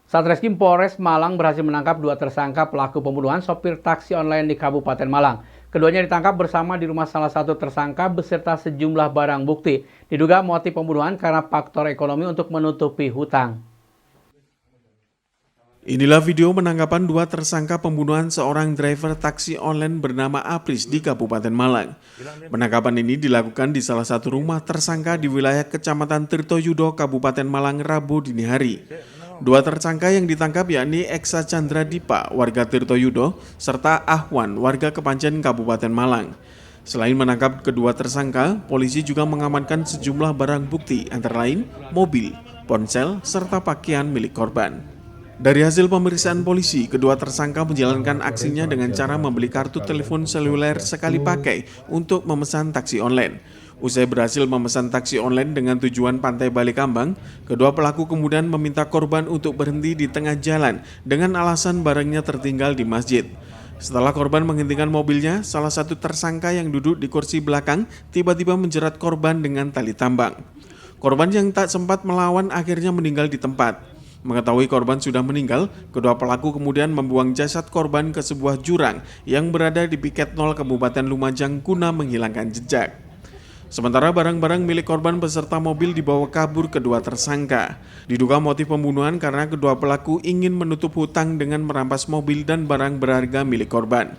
Satreskrim Polres Malang berhasil menangkap 2 tersangka pelaku pembunuhan sopir taksi online di Kabupaten Malang. Keduanya ditangkap bersama di rumah salah satu tersangka beserta sejumlah barang bukti. Diduga motif pembunuhan karena faktor ekonomi untuk menutupi hutang. Inilah video penangkapan 2 tersangka pembunuhan seorang driver taksi online bernama Apris di Kabupaten Malang. Penangkapan ini dilakukan di salah satu rumah tersangka di wilayah Kecamatan Tirtoyudo, Kabupaten Malang, Rabu dini hari. 2 tersangka yang ditangkap yakni Eksa Chandra Dipa, warga Tirtoyudo, serta Ahwan, warga Kepanjen, Kabupaten Malang. Selain menangkap kedua tersangka, polisi juga mengamankan sejumlah barang bukti antara lain mobil, ponsel, serta pakaian milik korban. Dari hasil pemeriksaan polisi, kedua tersangka menjalankan aksinya dengan cara membeli kartu telepon seluler sekali pakai untuk memesan taksi online. Usai berhasil memesan taksi online dengan tujuan Pantai Balikambang, kedua pelaku kemudian meminta korban untuk berhenti di tengah jalan dengan alasan barangnya tertinggal di masjid. Setelah korban menghentikan mobilnya, salah satu tersangka yang duduk di kursi belakang tiba-tiba menjerat korban dengan tali tambang. Korban yang tak sempat melawan akhirnya meninggal di tempat. Mengetahui korban sudah meninggal, kedua pelaku kemudian membuang jasad korban ke sebuah jurang yang berada di Piket 0 Kabupaten Lumajang guna menghilangkan jejak. Sementara barang-barang milik korban beserta mobil dibawa kabur kedua tersangka. Diduga motif pembunuhan karena kedua pelaku ingin menutup hutang dengan merampas mobil dan barang berharga milik korban.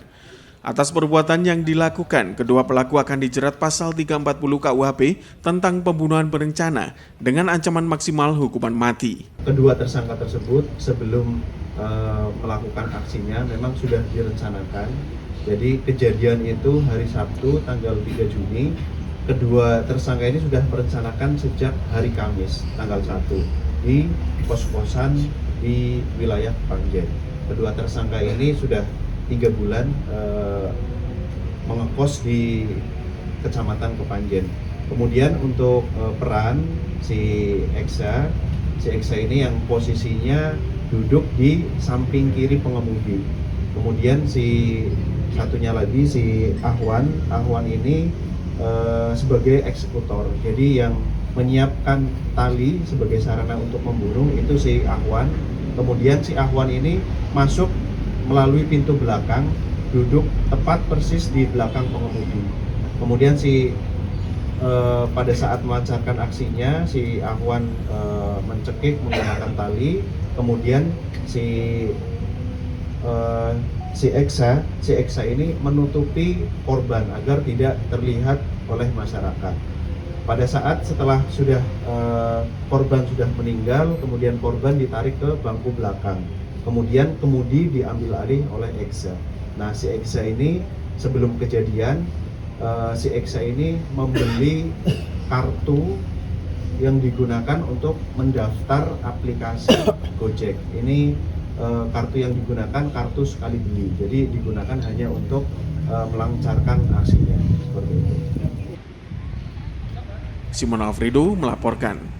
Atas perbuatan yang dilakukan, kedua pelaku akan dijerat pasal 340 KUHP tentang pembunuhan berencana dengan ancaman maksimal hukuman mati. Kedua tersangka tersebut sebelum melakukan aksinya memang sudah direncanakan. Jadi kejadian itu hari Sabtu tanggal 3 Juni. Kedua tersangka ini sudah merencanakan sejak hari Kamis tanggal 1 di kos-kosan di wilayah Kepanjen. Kedua tersangka ini sudah 3 bulan mengekos di Kecamatan Kepanjen. Kemudian untuk peran si Eksa ini yang posisinya duduk di samping kiri pengemudi. Kemudian si satunya lagi si Ahwan ini sebagai eksekutor. Jadi yang menyiapkan tali sebagai sarana untuk membunuh itu si Ahwan. Kemudian si Ahwan ini masuk melalui pintu belakang, duduk tepat persis di belakang pengemudi. Kemudian pada saat melancarkan aksinya, si Ahwan mencekik menggunakan tali. Kemudian si Eksa ini menutupi korban agar tidak terlihat oleh masyarakat. Pada saat setelah korban sudah meninggal, kemudian korban ditarik ke bangku belakang. Kemudian kemudi diambil alih oleh Eksa. Nah, si Eksa ini sebelum kejadian, si Eksa ini membeli kartu yang digunakan untuk mendaftar aplikasi Gojek. Ini kartu yang digunakan kartu sekali beli. Jadi digunakan hanya untuk melancarkan aksinya seperti itu. Simon Alfredo melaporkan.